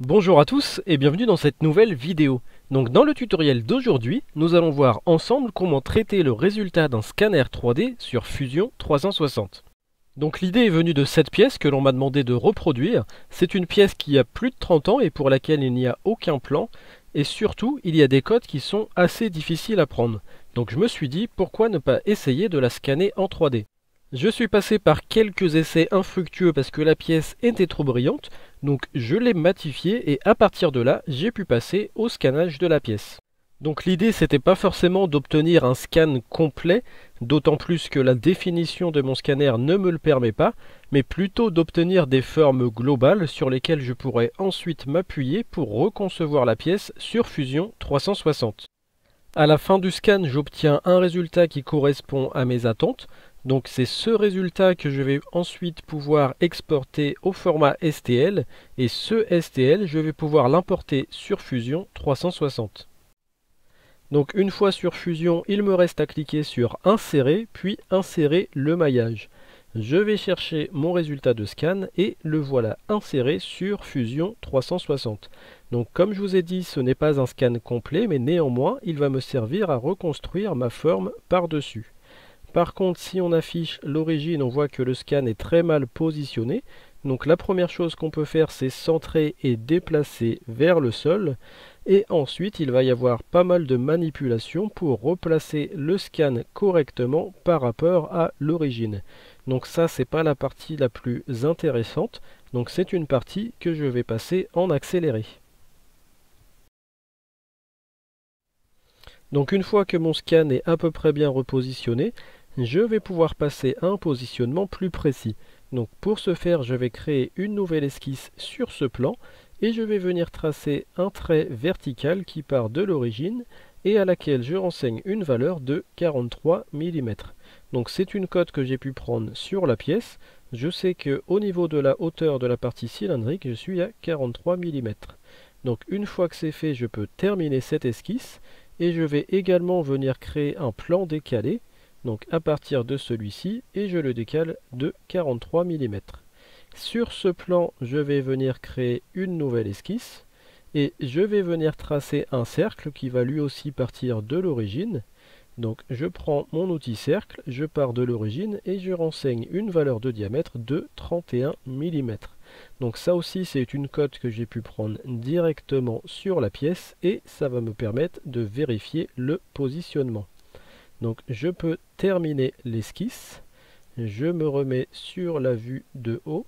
Bonjour à tous et bienvenue dans cette nouvelle vidéo. Donc dans le tutoriel d'aujourd'hui, nous allons voir ensemble comment traiter le résultat d'un scanner 3D sur Fusion 360. Donc l'idée est venue de cette pièce que l'on m'a demandé de reproduire. C'est une pièce qui a plus de 30 ans et pour laquelle il n'y a aucun plan. Et surtout, il y a des codes qui sont assez difficiles à prendre. Donc je me suis dit, pourquoi ne pas essayer de la scanner en 3D? Je suis passé par quelques essais infructueux parce que la pièce était trop brillante, donc je l'ai matifiée et à partir de là, j'ai pu passer au scannage de la pièce. Donc l'idée c'était pas forcément d'obtenir un scan complet, d'autant plus que la définition de mon scanner ne me le permet pas, mais plutôt d'obtenir des formes globales sur lesquelles je pourrais ensuite m'appuyer pour reconcevoir la pièce sur Fusion 360. À la fin du scan, j'obtiens un résultat qui correspond à mes attentes. Donc c'est ce résultat que je vais ensuite pouvoir exporter au format STL. Et ce STL, je vais pouvoir l'importer sur Fusion 360. Donc une fois sur Fusion, il me reste à cliquer sur Insérer, puis Insérer le maillage. Je vais chercher mon résultat de scan et le voilà inséré sur Fusion 360. Donc comme je vous ai dit, ce n'est pas un scan complet, mais néanmoins, il va me servir à reconstruire ma forme par-dessus. Par contre, si on affiche l'origine, on voit que le scan est très mal positionné. Donc la première chose qu'on peut faire, c'est centrer et déplacer vers le sol. Et ensuite, il va y avoir pas mal de manipulations pour replacer le scan correctement par rapport à l'origine. Donc ça, c'est pas la partie la plus intéressante. Donc c'est une partie que je vais passer en accéléré. Donc une fois que mon scan est à peu près bien repositionné, je vais pouvoir passer à un positionnement plus précis. Donc pour ce faire, je vais créer une nouvelle esquisse sur ce plan et je vais venir tracer un trait vertical qui part de l'origine et à laquelle je renseigne une valeur de 43 mm. Donc c'est une cote que j'ai pu prendre sur la pièce. Je sais qu'au niveau de la hauteur de la partie cylindrique, je suis à 43 mm. Donc une fois que c'est fait, je peux terminer cette esquisse et je vais également venir créer un plan décalé, donc à partir de celui-ci, et je le décale de 43 mm. Sur ce plan, je vais venir créer une nouvelle esquisse, et je vais venir tracer un cercle qui va lui aussi partir de l'origine. Donc je prends mon outil cercle, je pars de l'origine, et je renseigne une valeur de diamètre de 31 mm. Donc ça aussi c'est une cote que j'ai pu prendre directement sur la pièce et ça va me permettre de vérifier le positionnement. Donc je peux terminer l'esquisse, je me remets sur la vue de haut.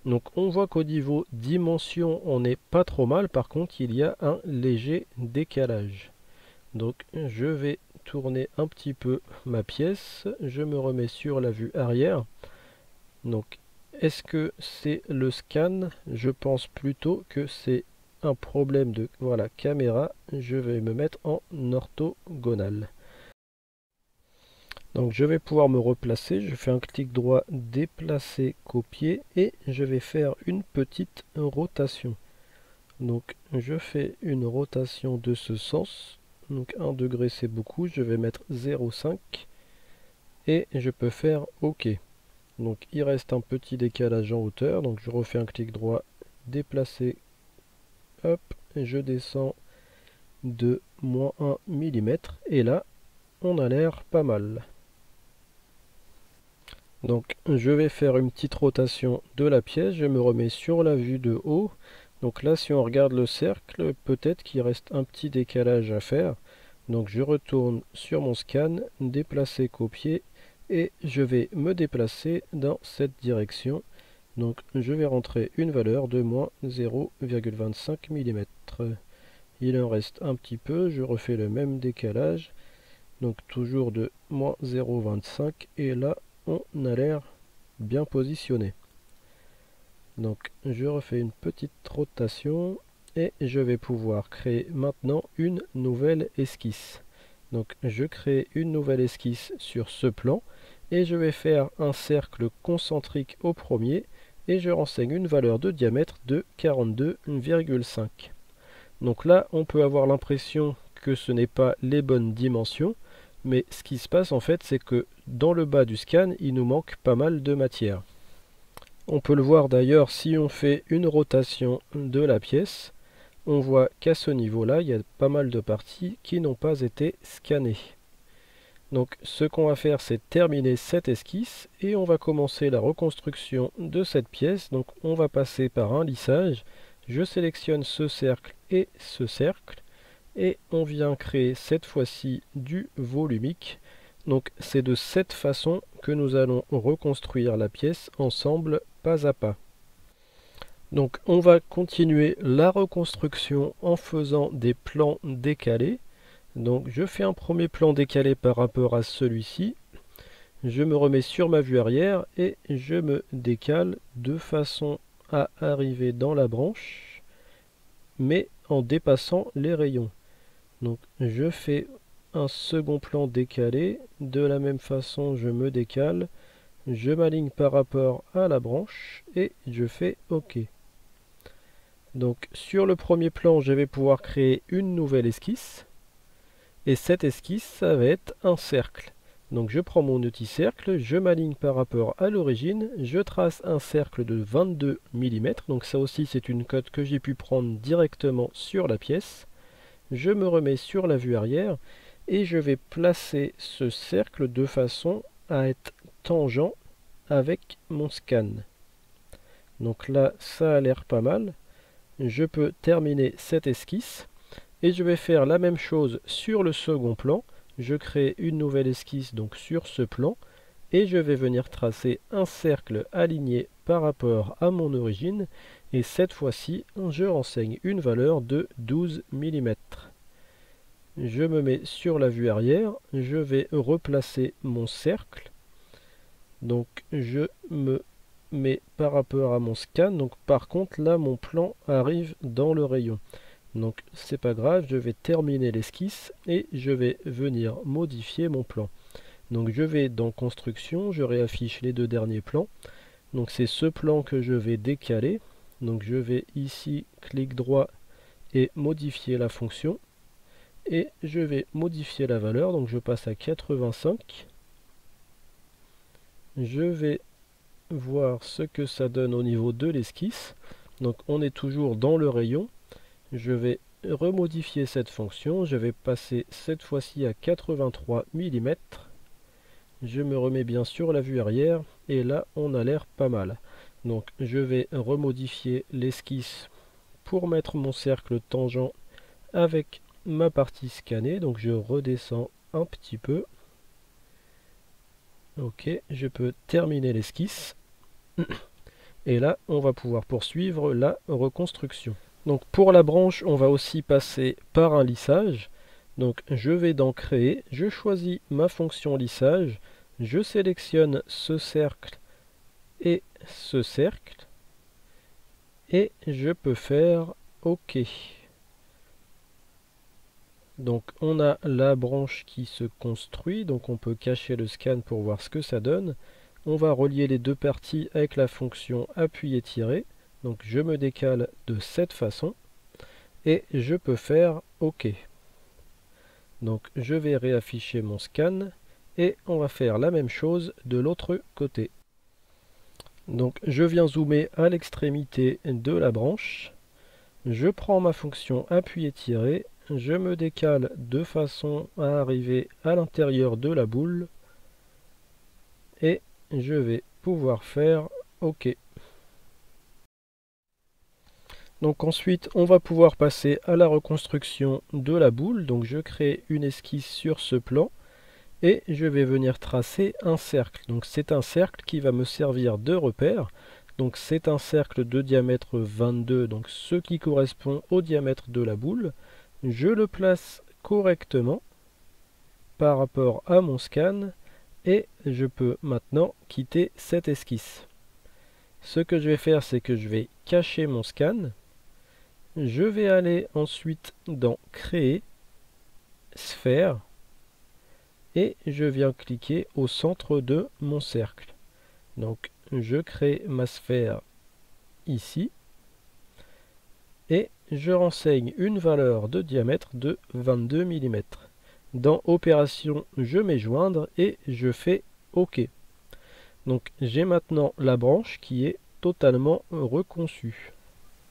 Donc on voit qu'au niveau dimension on n'est pas trop mal, par contre il y a un léger décalage. Donc je vais tourner un petit peu ma pièce, je me remets sur la vue arrière. Donc est-ce que c'est le scan? Je pense plutôt que c'est un problème de caméra. Je vais me mettre en orthogonal. Donc je vais pouvoir me replacer. Je fais un clic droit, déplacer, copier et je vais faire une petite rotation. Donc je fais une rotation de ce sens. Donc 1 degré c'est beaucoup. Je vais mettre 0,5 et je peux faire OK. Donc il reste un petit décalage en hauteur, donc je refais un clic droit, déplacer, hop, et je descends de -1 mm, et là, on a l'air pas mal. Donc je vais faire une petite rotation de la pièce, je me remets sur la vue de haut. Donc là, si on regarde le cercle, peut-être qu'il reste un petit décalage à faire. Donc je retourne sur mon scan, déplacer, copier, et je vais me déplacer dans cette direction. Donc je vais rentrer une valeur de -0,25 mm. Il en reste un petit peu, je refais le même décalage. Donc toujours de -0,25 et là on a l'air bien positionné. Donc je refais une petite rotation et je vais pouvoir créer maintenant une nouvelle esquisse. Donc je crée une nouvelle esquisse sur ce plan et je vais faire un cercle concentrique au premier et je renseigne une valeur de diamètre de 42,5. Donc là on peut avoir l'impression que ce n'est pas les bonnes dimensions, mais ce qui se passe en fait c'est que dans le bas du scan il nous manque pas mal de matière. On peut le voir d'ailleurs si on fait une rotation de la pièce. on voit qu'à ce niveau-là, il y a pas mal de parties qui n'ont pas été scannées. Donc ce qu'on va faire, c'est terminer cette esquisse et on va commencer la reconstruction de cette pièce. Donc on va passer par un lissage. Je sélectionne ce cercle et on vient créer cette fois-ci du volumique. Donc c'est de cette façon que nous allons reconstruire la pièce ensemble, pas à pas. Donc on va continuer la reconstruction en faisant des plans décalés. Donc je fais un premier plan décalé par rapport à celui-ci. Je me remets sur ma vue arrière et je me décale de façon à arriver dans la branche, mais en dépassant les rayons. Donc je fais un second plan décalé. De la même façon, je me décale. Je m'aligne par rapport à la branche et je fais OK. Donc sur le premier plan, je vais pouvoir créer une nouvelle esquisse. Et cette esquisse, ça va être un cercle. Donc je prends mon outil cercle, je m'aligne par rapport à l'origine, je trace un cercle de 22 mm. Donc ça aussi c'est une cote que j'ai pu prendre directement sur la pièce. Je me remets sur la vue arrière et je vais placer ce cercle de façon à être tangent avec mon scan. Donc là, ça a l'air pas mal. Je peux terminer cette esquisse. Et je vais faire la même chose sur le second plan. Je crée une nouvelle esquisse donc sur ce plan. Et je vais venir tracer un cercle aligné par rapport à mon origine. Et cette fois-ci, je renseigne une valeur de 12 mm. Je me mets sur la vue arrière. Je vais replacer mon cercle. Donc je me mets par rapport à mon scan. Donc par contre là, mon plan arrive dans le rayon. Donc c'est pas grave, je vais terminer l'esquisse et je vais venir modifier mon plan. Donc je vais dans construction, je réaffiche les deux derniers plans. Donc c'est ce plan que je vais décaler. Donc je vais ici, clic droit et modifier la fonction. Et je vais modifier la valeur, donc je passe à 85. Je vais voir ce que ça donne au niveau de l'esquisse. Donc on est toujours dans le rayon. Je vais remodifier cette fonction, je vais passer cette fois-ci à 83 mm. Je me remets bien sur la vue arrière et là on a l'air pas mal. Donc je vais remodifier l'esquisse pour mettre mon cercle tangent avec ma partie scannée. Donc je redescends un petit peu. Ok, je peux terminer l'esquisse. Et là on va pouvoir poursuivre la reconstruction. Donc pour la branche, on va aussi passer par un lissage. Donc je vais dans créer, je choisis ma fonction lissage, je sélectionne ce cercle et ce cercle et je peux faire OK. Donc on a la branche qui se construit, donc on peut cacher le scan pour voir ce que ça donne. On va relier les deux parties avec la fonction appuyer-tirer. Donc je me décale de cette façon et je peux faire OK. Donc je vais réafficher mon scan et on va faire la même chose de l'autre côté. Donc je viens zoomer à l'extrémité de la branche. Je prends ma fonction appuyer-tirer. Je me décale de façon à arriver à l'intérieur de la boule et je vais pouvoir faire OK. Donc ensuite, on va pouvoir passer à la reconstruction de la boule. Donc je crée une esquisse sur ce plan et je vais venir tracer un cercle. Donc c'est un cercle qui va me servir de repère. Donc c'est un cercle de diamètre 22, donc ce qui correspond au diamètre de la boule. Je le place correctement par rapport à mon scan et je peux maintenant quitter cette esquisse. Ce que je vais faire, c'est que je vais cacher mon scan. Je vais aller ensuite dans Créer, Sphère, et je viens cliquer au centre de mon cercle. Donc je crée ma sphère ici, et je renseigne une valeur de diamètre de 22 mm. Dans Opération, je mets joindre et je fais OK. Donc j'ai maintenant la branche qui est totalement reconçue.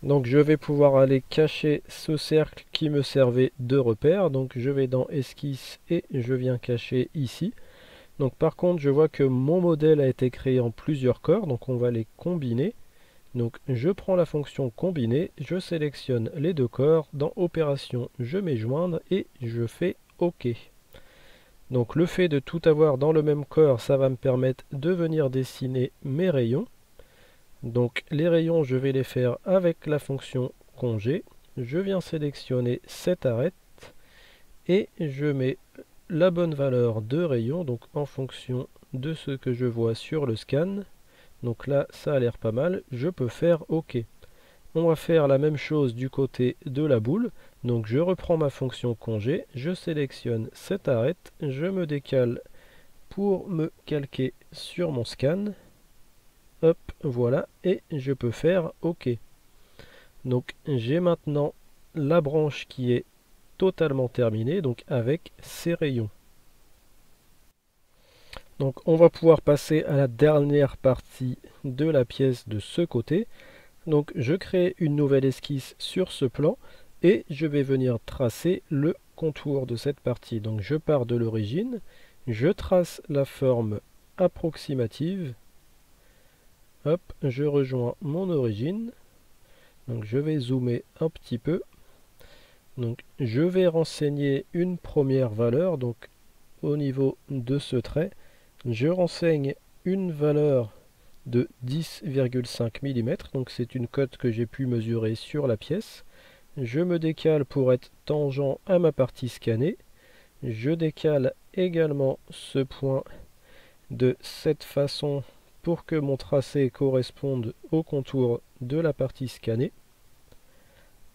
Donc je vais pouvoir aller cacher ce cercle qui me servait de repère. Donc je vais dans esquisse et je viens cacher ici. Donc par contre je vois que mon modèle a été créé en plusieurs corps, donc on va les combiner. Donc je prends la fonction combiner, je sélectionne les deux corps, dans opération je mets joindre et je fais OK. Donc le fait de tout avoir dans le même corps, ça va me permettre de venir dessiner mes rayons. Donc les rayons, je vais les faire avec la fonction congé. Je viens sélectionner cette arête et je mets la bonne valeur de rayon, donc en fonction de ce que je vois sur le scan. Donc là, ça a l'air pas mal, je peux faire OK. On va faire la même chose du côté de la boule. Donc je reprends ma fonction congé, je sélectionne cette arête, je me décale pour me calquer sur mon scan. Hop, voilà, et je peux faire OK. Donc j'ai maintenant la branche qui est totalement terminée, donc avec ses rayons. Donc on va pouvoir passer à la dernière partie de la pièce de ce côté. Donc je crée une nouvelle esquisse sur ce plan et je vais venir tracer le contour de cette partie. Donc je pars de l'origine, je trace la forme approximative. Hop, je rejoins mon origine. Donc je vais zoomer un petit peu. Donc je vais renseigner une première valeur. Donc au niveau de ce trait, je renseigne une valeur de 10,5 mm. Donc c'est une cote que j'ai pu mesurer sur la pièce. Je me décale pour être tangent à ma partie scannée. Je décale également ce point de cette façon pour que mon tracé corresponde au contour de la partie scannée.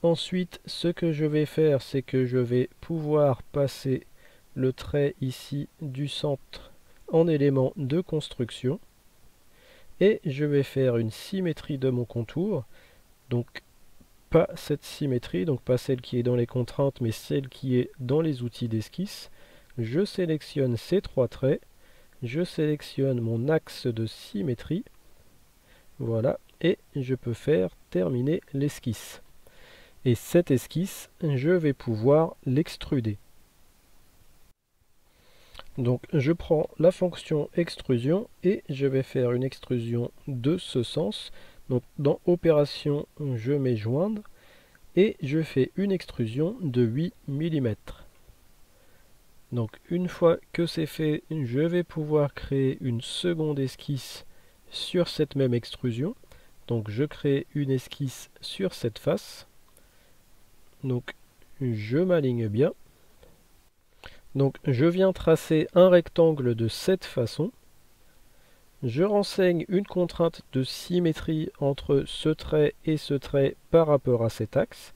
Ensuite, ce que je vais faire, c'est que je vais pouvoir passer le trait ici du centre en élément de construction. Et je vais faire une symétrie de mon contour. Donc pas cette symétrie, donc pas celle qui est dans les contraintes, mais celle qui est dans les outils d'esquisse. Je sélectionne ces trois traits. Je sélectionne mon axe de symétrie. Voilà. Et je peux faire terminer l'esquisse. Et cette esquisse, je vais pouvoir l'extruder. Donc je prends la fonction extrusion et je vais faire une extrusion de ce sens. Donc dans opération, je mets joindre et je fais une extrusion de 8 mm. Donc une fois que c'est fait, je vais pouvoir créer une seconde esquisse sur cette même extrusion. Donc je crée une esquisse sur cette face. Donc je m'aligne bien. Donc je viens tracer un rectangle de cette façon. Je renseigne une contrainte de symétrie entre ce trait et ce trait par rapport à cet axe.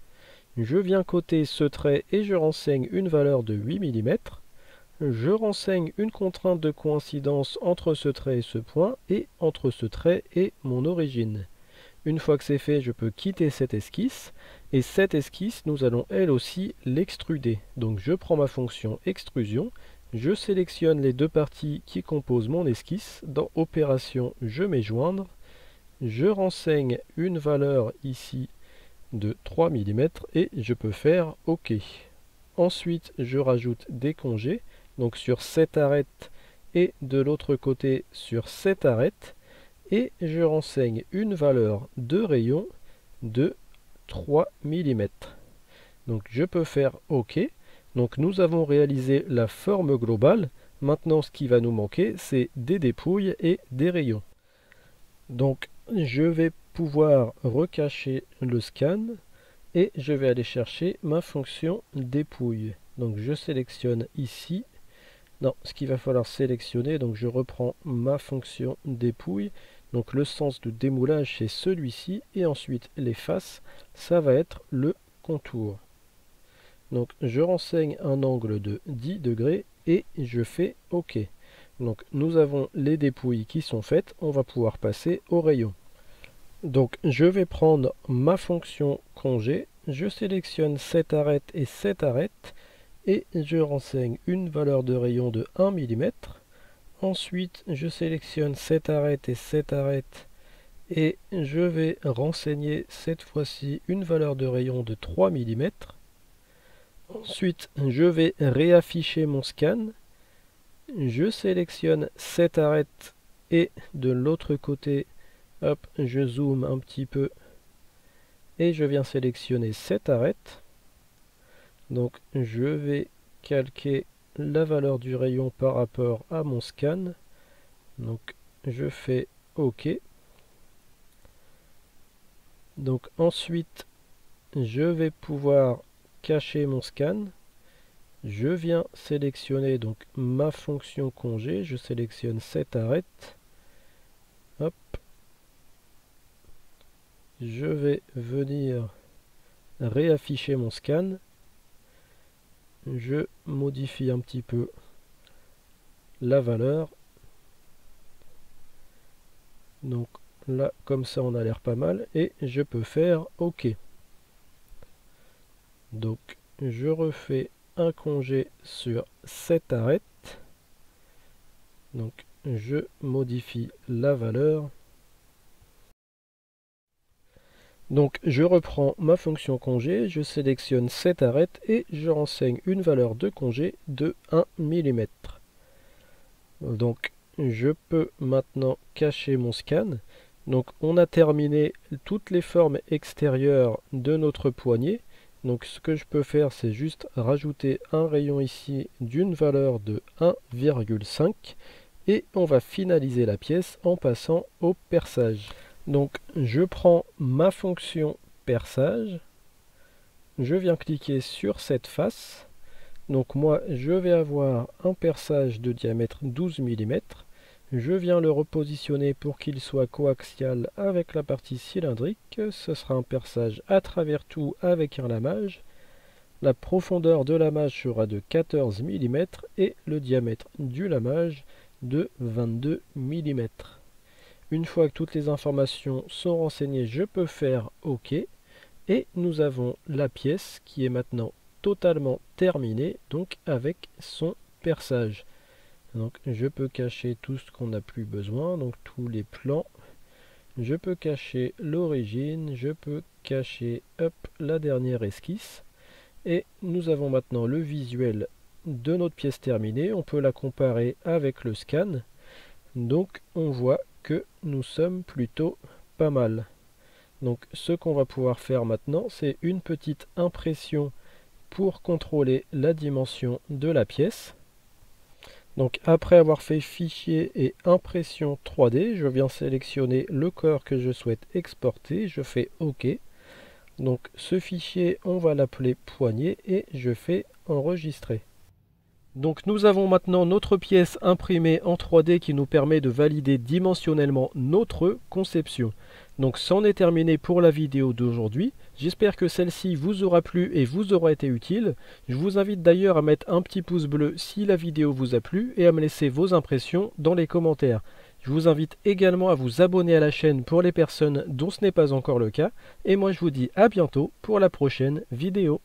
Je viens coter ce trait et je renseigne une valeur de 8 mm. Je renseigne une contrainte de coïncidence entre ce trait et ce point et entre ce trait et mon origine. Une fois que c'est fait, je peux quitter cette esquisse. Et cette esquisse, nous allons elle aussi l'extruder. Donc je prends ma fonction extrusion, je sélectionne les deux parties qui composent mon esquisse. Dans opération, je mets joindre. Je renseigne une valeur ici de 3 mm et je peux faire OK. Ensuite, je rajoute des congés. Donc sur cette arête et de l'autre côté sur cette arête. Et je renseigne une valeur de rayon de 3 mm. Donc je peux faire OK. Donc nous avons réalisé la forme globale. Maintenant ce qui va nous manquer, c'est des dépouilles et des rayons. Donc je vais pouvoir recacher le scan et je vais aller chercher ma fonction dépouille. Donc je sélectionne ici. Non, ce qu'il va falloir sélectionner, donc je reprends ma fonction dépouille. Donc le sens de démoulage c'est celui-ci et ensuite les faces, ça va être le contour. Donc je renseigne un angle de 10 degrés et je fais OK. Donc nous avons les dépouilles qui sont faites, on va pouvoir passer au rayon. Donc je vais prendre ma fonction congé, je sélectionne cette arête et cette arête et je renseigne une valeur de rayon de 1 mm. Ensuite, je sélectionne cette arête et cette arête Et je vais renseigner cette fois-ci une valeur de rayon de 3 mm. Ensuite, je vais réafficher mon scan. Je sélectionne cette arête et de l'autre côté, hop, je zoome un petit peu et je viens sélectionner cette arête. Donc je vais calquer la valeur du rayon par rapport à mon scan. Donc je fais OK. Donc ensuite, je vais pouvoir cacher mon scan. Je viens sélectionner donc ma fonction congé. Je sélectionne cette arête. Hop. Je vais venir réafficher mon scan. Je modifie un petit peu la valeur. Donc là, comme ça, on a l'air pas mal. Et je peux faire OK. Donc, je refais un congé sur cette arête. Donc, je modifie la valeur. Donc, je reprends ma fonction congé, je sélectionne cette arête et je renseigne une valeur de congé de 1 mm. Donc, je peux maintenant cacher mon scan. Donc, on a terminé toutes les formes extérieures de notre poignée. Donc ce que je peux faire, c'est juste rajouter un rayon ici d'une valeur de 1,5 et on va finaliser la pièce en passant au perçage. Donc je prends ma fonction perçage, je viens cliquer sur cette face. Donc moi je vais avoir un perçage de diamètre 12 mm. Je viens le repositionner pour qu'il soit coaxial avec la partie cylindrique. Ce sera un perçage à travers tout avec un lamage. La profondeur de lamage sera de 14 mm et le diamètre du lamage de 22 mm. Une fois que toutes les informations sont renseignées, je peux faire OK. Et nous avons la pièce qui est maintenant totalement terminée, donc avec son perçage. Donc je peux cacher tout ce qu'on n'a plus besoin, donc tous les plans. Je peux cacher l'origine, je peux cacher la dernière esquisse. Et nous avons maintenant le visuel de notre pièce terminée. On peut la comparer avec le scan. Donc on voit que nous sommes plutôt pas mal. Donc ce qu'on va pouvoir faire maintenant, c'est une petite impression pour contrôler la dimension de la pièce. Donc après avoir fait fichier et impression 3D, je viens sélectionner le corps que je souhaite exporter, je fais OK. Donc ce fichier, on va l'appeler poignée et je fais enregistrer. Donc nous avons maintenant notre pièce imprimée en 3D qui nous permet de valider dimensionnellement notre conception. Donc c'en est terminé pour la vidéo d'aujourd'hui. J'espère que celle-ci vous aura plu et vous aura été utile. Je vous invite d'ailleurs à mettre un petit pouce bleu si la vidéo vous a plu et à me laisser vos impressions dans les commentaires. Je vous invite également à vous abonner à la chaîne pour les personnes dont ce n'est pas encore le cas. Et moi je vous dis à bientôt pour la prochaine vidéo.